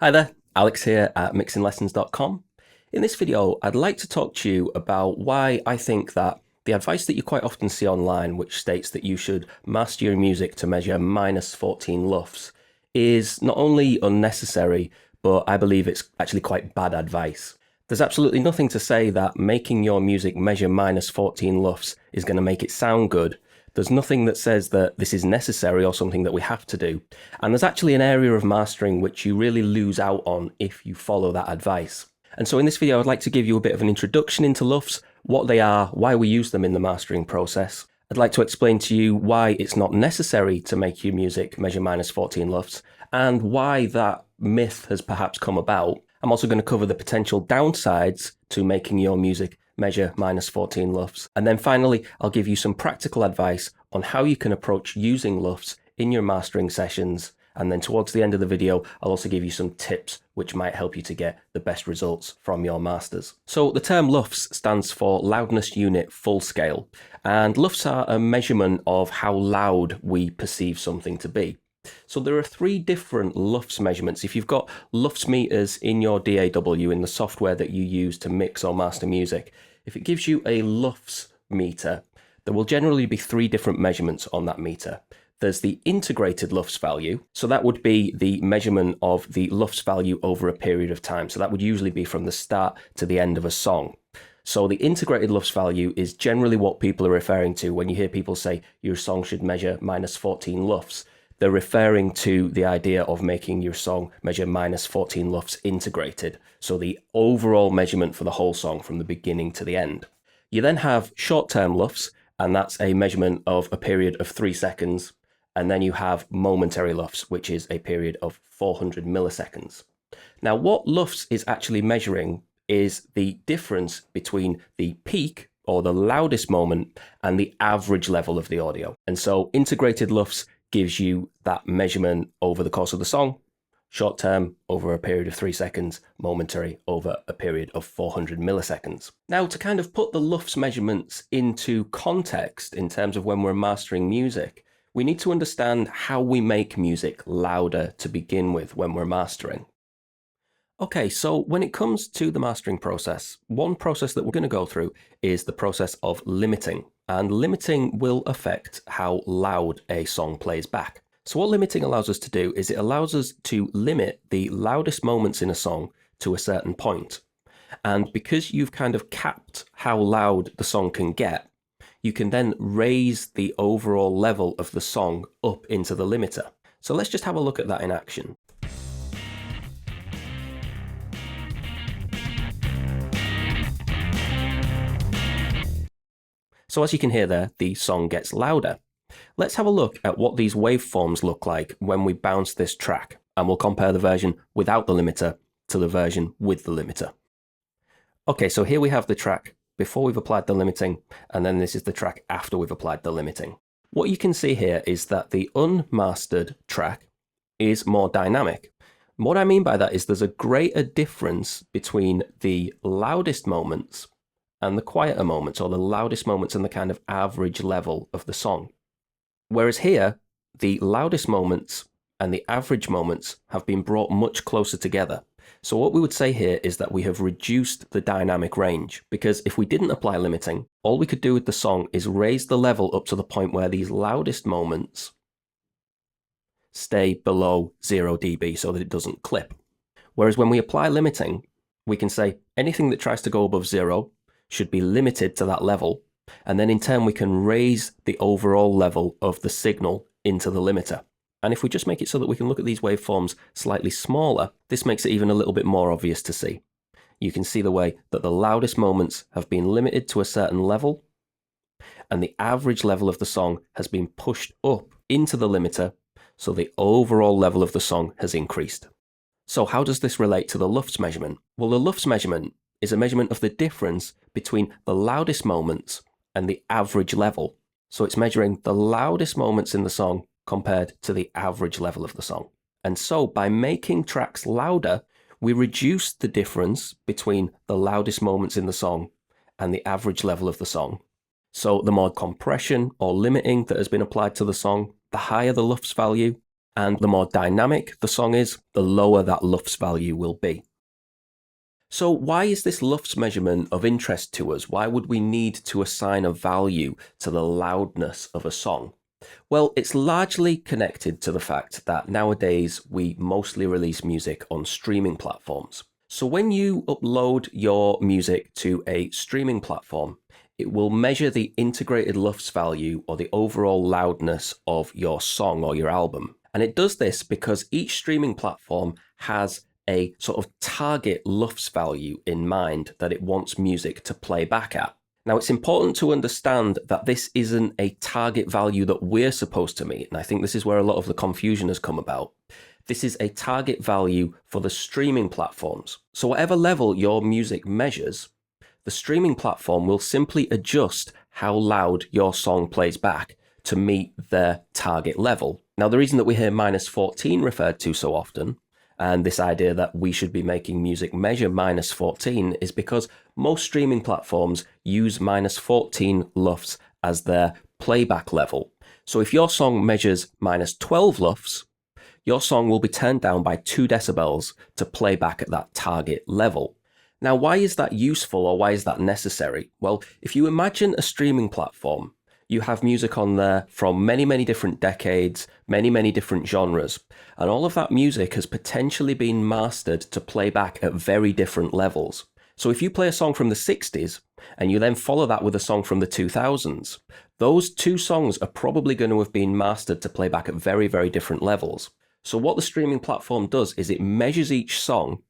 Hi there, Alex here at mixinglessons.com. In this video, I'd like to talk to you about why I think that the advice that you quite often see online, which states that you should master your music to measure minus 14 LUFS, is not only unnecessary, but I believe it's actually quite bad advice. There's absolutely nothing to say that making your music measure minus 14 LUFS is going to make it sound good. There's nothing that says that this is necessary or something that we have to do. And there's actually an area of mastering which you really lose out on if you follow that advice. And so in this video, I'd like to give you a bit of an introduction into LUFS, what they are, why we use them in the mastering process. I'd like to explain to you why it's not necessary to make your music measure minus 14 LUFS and why that myth has perhaps come about. I'm also going to cover the potential downsides to making your music measure minus 14 LUFS. And then finally, I'll give you some practical advice on how you can approach using LUFS in your mastering sessions. And then towards the end of the video, I'll also give you some tips which might help you to get the best results from your masters. So the term LUFS stands for loudness unit full scale. And LUFS are a measurement of how loud we perceive something to be. So there are three different LUFS measurements. If you've got LUFS meters in your DAW, in the software that you use to mix or master music, if it gives you a LUFS meter, there will generally be three different measurements on that meter. There's the integrated LUFS value. So that would be the measurement of the LUFS value over a period of time. So that would usually be from the start to the end of a song. So the integrated LUFS value is generally what people are referring to when you hear people say your song should measure minus 14 LUFS. They're referring to the idea of making your song measure minus 14 LUFS integrated. So the overall measurement for the whole song from the beginning to the end. You then have short-term LUFS, and that's a measurement of a period of 3 seconds. And then you have momentary LUFS, which is a period of 400 milliseconds. Now, what LUFS is actually measuring is the difference between the peak or the loudest moment and the average level of the audio. And so integrated LUFS gives you that measurement over the course of the song, short term over a period of 3 seconds, momentary over a period of 400 milliseconds. Now, to kind of put the LUFS measurements into context in terms of when we're mastering music, we need to understand how we make music louder to begin with when we're mastering. Okay, so when it comes to the mastering process, one process that we're going to go through is the process of limiting. And limiting will affect how loud a song plays back. So what limiting allows us to do is it allows us to limit the loudest moments in a song to a certain point. And because you've kind of capped how loud the song can get, you can then raise the overall level of the song up into the limiter. So let's just have a look at that in action. So as you can hear there, the song gets louder. Let's have a look at what these waveforms look like when we bounce this track, and we'll compare the version without the limiter to the version with the limiter. Okay, so here we have the track before we've applied the limiting, and then this is the track after we've applied the limiting. What you can see here is that the unmastered track is more dynamic. What I mean by that is there's a greater difference between the loudest moments and the quieter moments, or the loudest moments and the kind of average level of the song. Whereas here, the loudest moments and the average moments have been brought much closer together. So what we would say here is that we have reduced the dynamic range, because if we didn't apply limiting, all we could do with the song is raise the level up to the point where these loudest moments stay below 0 dB so that it doesn't clip. Whereas when we apply limiting, we can say anything that tries to go above 0 should be limited to that level, and then in turn we can raise the overall level of the signal into the limiter. And if we just make it so that we can look at these waveforms slightly smaller, this makes it even a little bit more obvious to see. You can see the way that the loudest moments have been limited to a certain level, and the average level of the song has been pushed up into the limiter, so the overall level of the song has increased. So how does this relate to the LUFS measurement? Well, the LUFS measurement is a measurement of the difference between the loudest moments and the average level. So it's measuring the loudest moments in the song compared to the average level of the song. And so by making tracks louder, we reduce the difference between the loudest moments in the song and the average level of the song. So the more compression or limiting that has been applied to the song, the higher the LUFS value, And the more dynamic the song is, the lower that LUFS value will be. So why is this LUFS measurement of interest to us? Why would we need to assign a value to the loudness of a song? Well, it's largely connected to the fact that nowadays we mostly release music on streaming platforms. So when you upload your music to a streaming platform, it will measure the integrated LUFS value or the overall loudness of your song or your album. And it does this because each streaming platform has a sort of target LUFS value in mind that it wants music to play back at. Now, it's important to understand that this isn't a target value that we're supposed to meet, and I think this is where a lot of the confusion has come about. This is a target value for the streaming platforms. So whatever level your music measures, the streaming platform will simply adjust how loud your song plays back to meet their target level. Now, the reason that we hear -14 referred to so often, and this idea that we should be making music measure -14, is because most streaming platforms use -14 LUFS as their playback level. So if your song measures -12 LUFS, your song will be turned down by 2 decibels to play back at that target level. Now, why is that useful, or why is that necessary? Well, if you imagine a streaming platform, you have music on there from many, many different decades, many, many different genres, and all of that music has potentially been mastered to play back at very different levels. So if you play a song from the 60s and you then follow that with a song from the 2000s, those 2 songs are probably going to have been mastered to play back at very, very different levels. So what the streaming platform does is it measures each song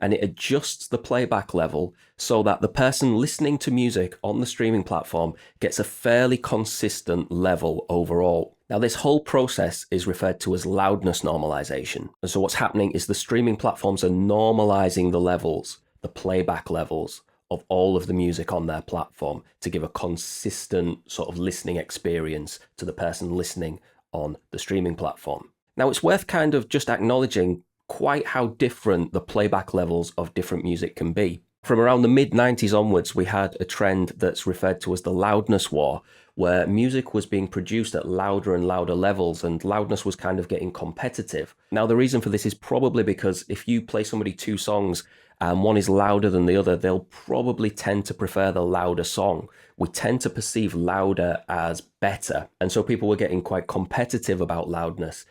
and it adjusts the playback level so that the person listening to music on the streaming platform gets a fairly consistent level overall. Now, this whole process is referred to as loudness normalization. And so what's happening is the streaming platforms are normalizing the levels, the playback levels of all of the music on their platform to give a consistent sort of listening experience to the person listening on the streaming platform. Now, it's worth kind of just acknowledging quite how different the playback levels of different music can be. From around the mid-90s onwards, we had a trend that's referred to as the loudness war, where music was being produced at louder and louder levels, and loudness was kind of getting competitive. Now, the reason for this is probably because if you play somebody 2 songs and one is louder than the other, they'll probably tend to prefer the louder song. We tend to perceive louder as better, and so people were getting quite competitive about loudness,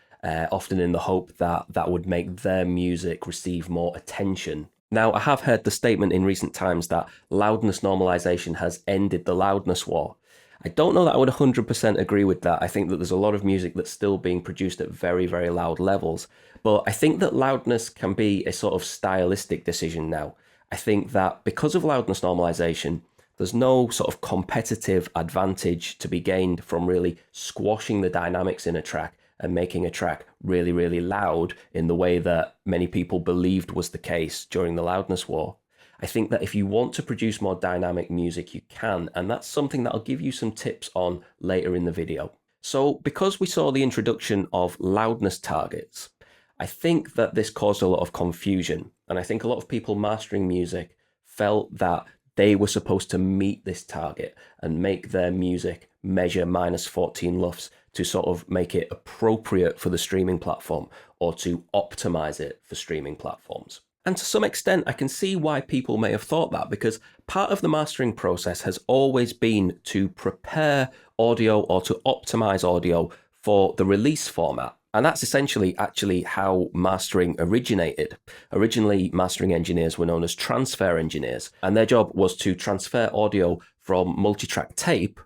often in the hope that that would make their music receive more attention. Now, I have heard the statement in recent times that loudness normalization has ended the loudness war. I don't know that I would 100% agree with that. I think that there's a lot of music that's still being produced at very, very loud levels. But I think that loudness can be a sort of stylistic decision now. I think that because of loudness normalization, there's no sort of competitive advantage to be gained from really squashing the dynamics in a track and making a track really, really loud in the way that many people believed was the case during the loudness war. I think that if you want to produce more dynamic music, you can, and that's something that I'll give you some tips on later in the video. So because we saw the introduction of loudness targets, I think that this caused a lot of confusion, and I think a lot of people mastering music felt that they were supposed to meet this target and make their music measure -14 LUFS to sort of make it appropriate for the streaming platform or to optimize it for streaming platforms. And to some extent, I can see why people may have thought that, because part of the mastering process has always been to prepare audio or to optimize audio for the release format. And that's essentially actually how mastering originated. Originally, mastering engineers were known as transfer engineers, and their job was to transfer audio from multi-track tape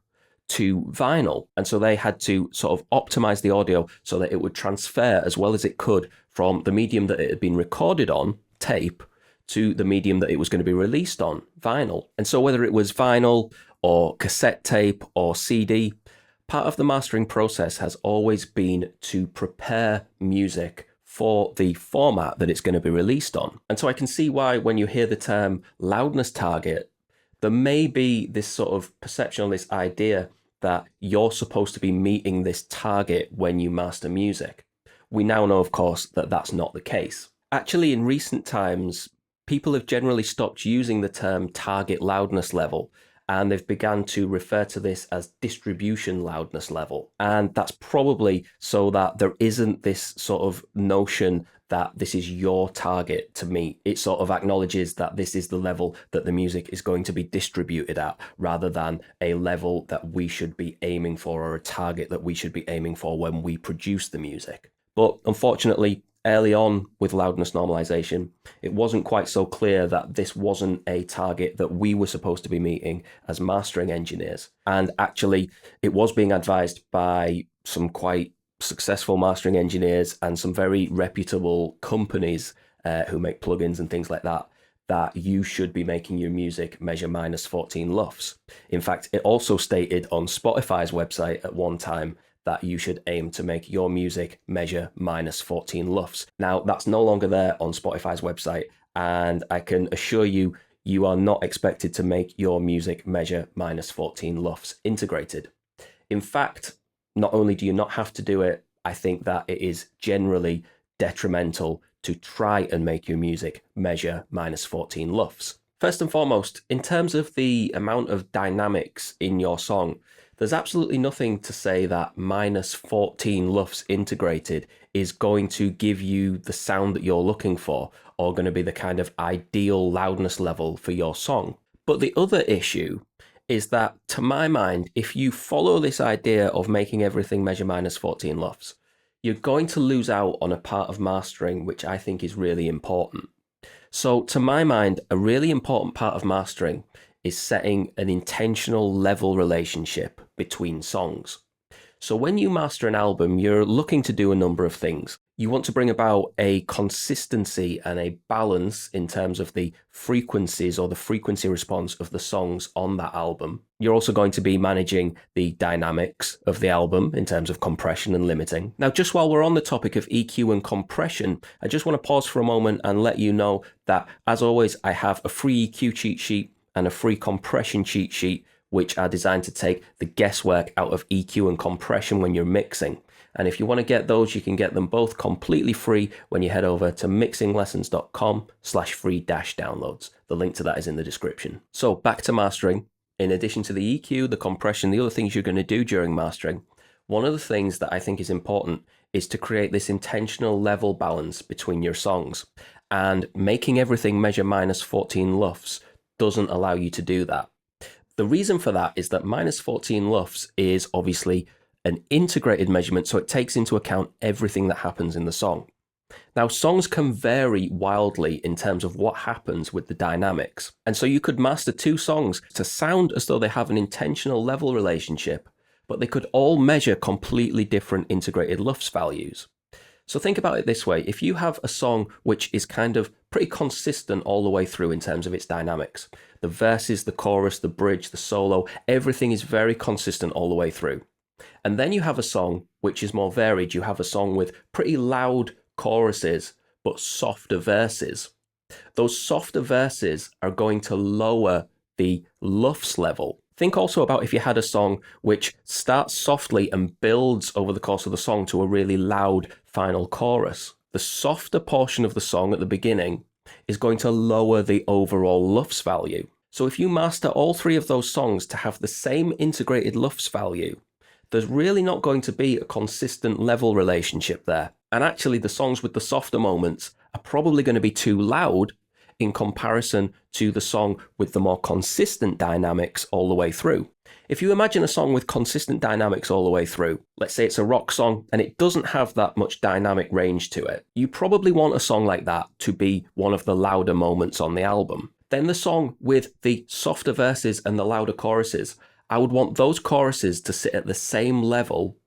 to vinyl. And so they had to sort of optimize the audio so that it would transfer as well as it could from the medium that it had been recorded on, tape, to the medium that it was going to be released on, vinyl. And so whether it was vinyl or cassette tape or CD, part of the mastering process has always been to prepare music for the format that it's going to be released on. And so I can see why when you hear the term loudness target, there may be this sort of perception or this idea that you're supposed to be meeting this target when you master music. We now know, of course, that that's not the case. Actually, in recent times, people have generally stopped using the term target loudness level and they've begun to refer to this as distribution loudness level. And that's probably so that there isn't this sort of notion that this is your target to meet. It sort of acknowledges that this is the level that the music is going to be distributed at, rather than a level that we should be aiming for, or a target that we should be aiming for when we produce the music. But unfortunately, early on with loudness normalization, it wasn't quite so clear that this wasn't a target that we were supposed to be meeting as mastering engineers. And actually, it was being advised by some quite successful mastering engineers and some very reputable companies who make plugins and things like that, that you should be making your music measure minus 14 LUFS. In fact, it also stated on Spotify's website at one time that you should aim to make your music measure minus 14 LUFS. Now, that's no longer there on Spotify's website, and I can assure you, you are not expected to make your music measure minus 14 LUFS integrated. In fact, not only do you not have to do it, I think that it is generally detrimental to try and make your music measure minus 14 LUFS. First and foremost, in terms of the amount of dynamics in your song, there's absolutely nothing to say that minus 14 LUFS integrated is going to give you the sound that you're looking for, or going to be the kind of ideal loudness level for your song. But the other issue is that, to my mind, if you follow this idea of making everything measure minus 14 LUFS, you're going to lose out on a part of mastering which I think is really important. So to my mind, a really important part of mastering is setting an intentional level relationship between songs. So when you master an album, you're looking to do a number of things. You want to bring about a consistency and a balance in terms of the frequencies, or the frequency response of the songs on that album. You're also going to be managing the dynamics of the album in terms of compression and limiting. Now, just while we're on the topic of EQ and compression, I just want to pause for a moment and let you know that, as always, I have a free EQ cheat sheet and a free compression cheat sheet, which are designed to take the guesswork out of EQ and compression when you're mixing. And if you want to get those, you can get them both completely free when you head over to mixinglessons.com/free-downloads. The link to that is in the description. So back to mastering. In addition to the EQ, the compression, the other things you're going to do during mastering, one of the things that I think is important is to create this intentional level balance between your songs. And making everything measure minus 14 LUFS doesn't allow you to do that. The reason for that is that minus 14 LUFS is obviously an integrated measurement, so it takes into account everything that happens in the song. Now, songs can vary wildly in terms of what happens with the dynamics. And so you could master two songs to sound as though they have an intentional level relationship, but they could all measure completely different integrated LUFS values. So think about it this way. If you have a song which is kind of pretty consistent all the way through in terms of its dynamics, the verses, the chorus, the bridge, the solo, everything is very consistent all the way through. And then you have a song which is more varied. You have a song with pretty loud choruses, but softer verses. Those softer verses are going to lower the LUFS level. Think also about if you had a song which starts softly and builds over the course of the song to a really loud final chorus. The softer portion of the song at the beginning is going to lower the overall LUFS value. So if you master all three of those songs to have the same integrated LUFS value, there's really not going to be a consistent level relationship there. And actually, the songs with the softer moments are probably going to be too loud in comparison to the song with the more consistent dynamics all the way through. If you imagine a song with consistent dynamics all the way through, let's say it's a rock song and it doesn't have that much dynamic range to it, you probably want a song like that to be one of the louder moments on the album. Then the song with the softer verses and the louder choruses, I would want those choruses to sit at the same level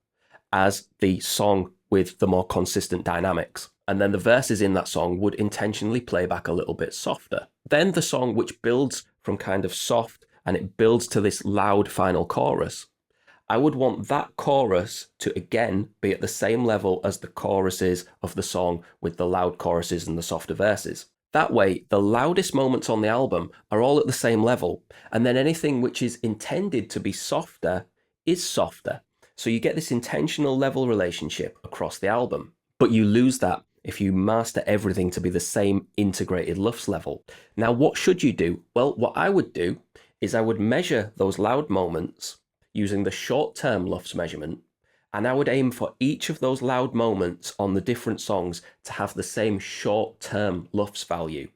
as the song with the more consistent dynamics. And then the verses in that song would intentionally play back a little bit softer. Then the song which builds from kind of soft and it builds to this loud final chorus, I would want that chorus to again be at the same level as the choruses of the song with the loud choruses and the softer verses. That way, the loudest moments on the album are all at the same level, and then anything which is intended to be softer is softer. So you get this intentional level relationship across the album. But you lose that if you master everything to be the same integrated LUFS level. Now, what should you do? Well, what I would do is I would measure those loud moments using the short-term LUFS measurement, and I would aim for each of those loud moments on the different songs to have the same short-term LUFS value.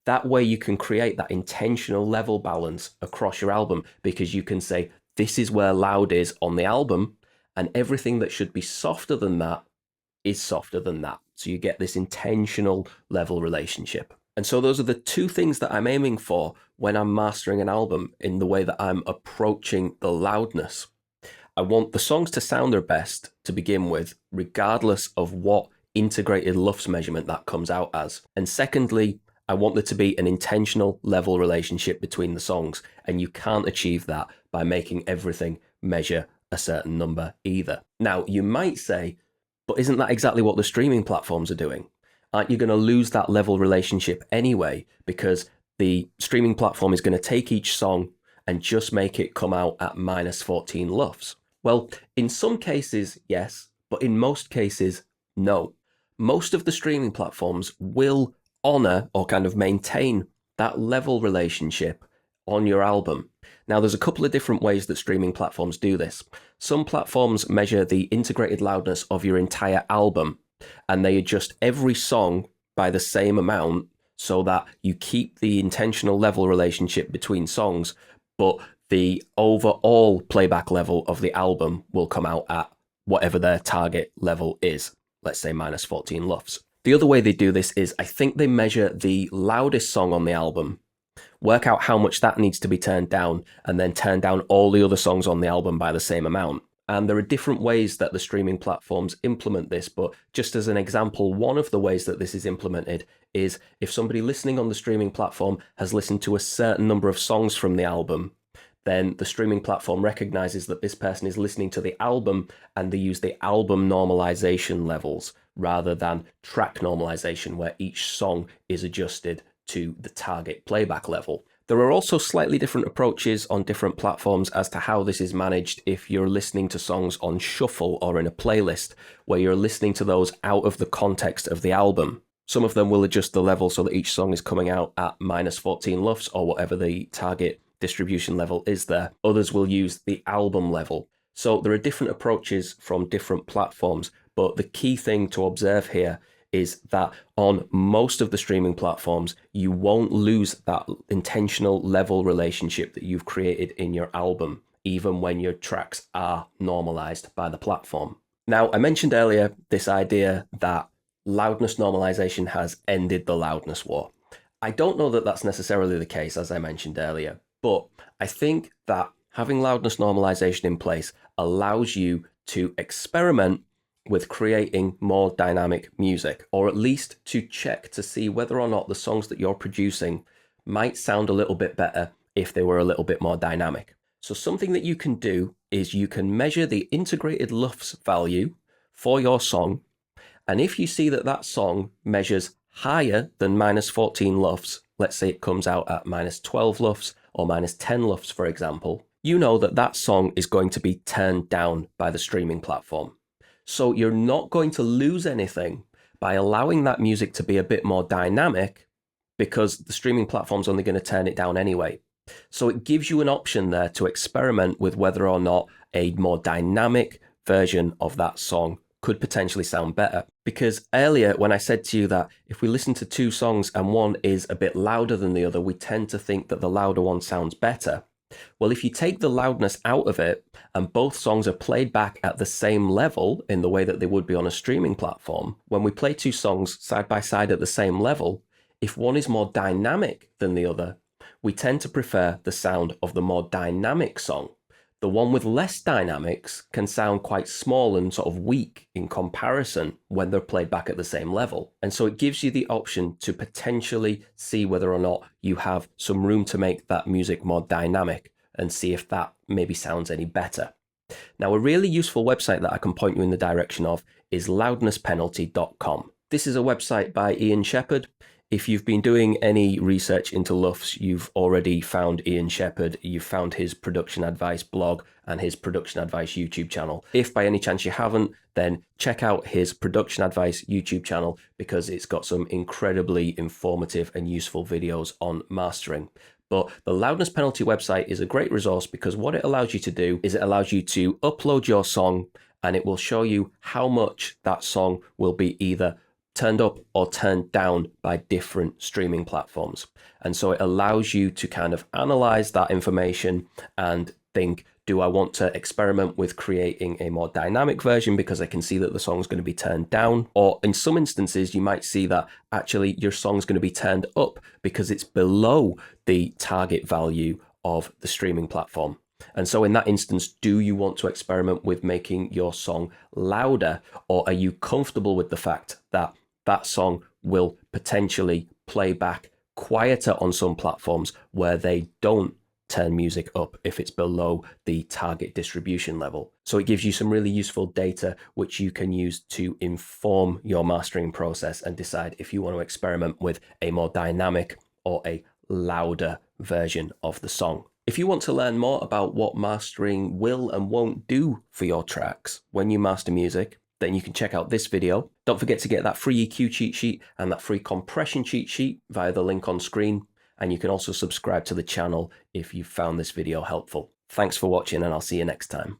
That way you can create that intentional level balance across your album, because you can say, this is where loud is on the album, and everything that should be softer than that is softer than that. So you get this intentional level relationship. And so those are the two things that I'm aiming for when I'm mastering an album in the way that I'm approaching the loudness. I want the songs to sound their best to begin with, regardless of what integrated LUFS measurement that comes out as. And secondly, I want there to be an intentional level relationship between the songs, and you can't achieve that by making everything measure a certain number either. Now, you might say, but isn't that exactly what the streaming platforms are doing? Aren't you going to lose that level relationship anyway, because the streaming platform is going to take each song and just make it come out at minus 14 LUFS? Well, in some cases, yes, but in most cases, no. Most of the streaming platforms will honor or kind of maintain that level relationship on your album. Now, there's a couple of different ways that streaming platforms do this. Some platforms measure the integrated loudness of your entire album, and they adjust every song by the same amount so that you keep the intentional level relationship between songs, but the overall playback level of the album will come out at whatever their target level is, let's say minus 14 LUFS. The other way they do this is, I think they measure the loudest song on the album, work out how much that needs to be turned down, and then turn down all the other songs on the album by the same amount. And there are different ways that the streaming platforms implement this, but just as an example, one of the ways that this is implemented is if somebody listening on the streaming platform has listened to a certain number of songs from the album, then the streaming platform recognizes that this person is listening to the album, and they use the album normalization levels rather than track normalization, where each song is adjusted to the target playback level. There are also slightly different approaches on different platforms as to how this is managed if you're listening to songs on shuffle or in a playlist, where you're listening to those out of the context of the album. Some of them will adjust the level so that each song is coming out at minus 14 LUFS or whatever the target distribution level is there. Others will use the album level. So there are different approaches from different platforms, but the key thing to observe here is that on most of the streaming platforms, you won't lose that intentional level relationship that you've created in your album, even when your tracks are normalized by the platform. Now, I mentioned earlier this idea that loudness normalization has ended the loudness war. I don't know that that's necessarily the case, as I mentioned earlier, but I think that having loudness normalization in place allows you to experiment with creating more dynamic music, or at least to check to see whether or not the songs that you're producing might sound a little bit better if they were a little bit more dynamic. So something that you can do is you can measure the integrated LUFS value for your song, and if you see that that song measures higher than minus 14 LUFS, let's say it comes out at minus 12 LUFS or minus 10 LUFS, for example, you know that that song is going to be turned down by the streaming platform. So you're not going to lose anything by allowing that music to be a bit more dynamic, because the streaming platform's only going to turn it down anyway. So it gives you an option there to experiment with whether or not a more dynamic version of that song could potentially sound better. Because earlier, when I said to you that if we listen to two songs and one is a bit louder than the other, we tend to think that the louder one sounds better. Well, if you take the loudness out of it and both songs are played back at the same level in the way that they would be on a streaming platform, when we play two songs side by side at the same level, if one is more dynamic than the other, we tend to prefer the sound of the more dynamic song. The one with less dynamics can sound quite small and sort of weak in comparison when they're played back at the same level. And so it gives you the option to potentially see whether or not you have some room to make that music more dynamic and see if that maybe sounds any better. Now, a really useful website that I can point you in the direction of is loudnesspenalty.com. This is a website by Ian Shepherd. If you've been doing any research into LUFS, you've already found Ian Shepherd, you've found his production advice blog and his production advice YouTube channel. If by any chance you haven't, then check out his production advice YouTube channel, because it's got some incredibly informative and useful videos on mastering. But the loudness penalty website is a great resource because what it allows you to do is it allows you to upload your song and it will show you how much that song will be either turned up or turned down by different streaming platforms. And so it allows you to kind of analyze that information and think, do I want to experiment with creating a more dynamic version because I can see that the song's going to be turned down? Or in some instances, you might see that actually your song's going to be turned up because it's below the target value of the streaming platform. And so in that instance, do you want to experiment with making your song louder, or are you comfortable with the fact that that song will potentially play back quieter on some platforms where they don't turn music up if it's below the target distribution level? So it gives you some really useful data which you can use to inform your mastering process and decide if you want to experiment with a more dynamic or a louder version of the song. If you want to learn more about what mastering will and won't do for your tracks when you master music, then you can check out this video. Don't forget to get that free EQ cheat sheet and that free compression cheat sheet via the link on screen. And you can also subscribe to the channel if you found this video helpful. Thanks for watching, and I'll see you next time.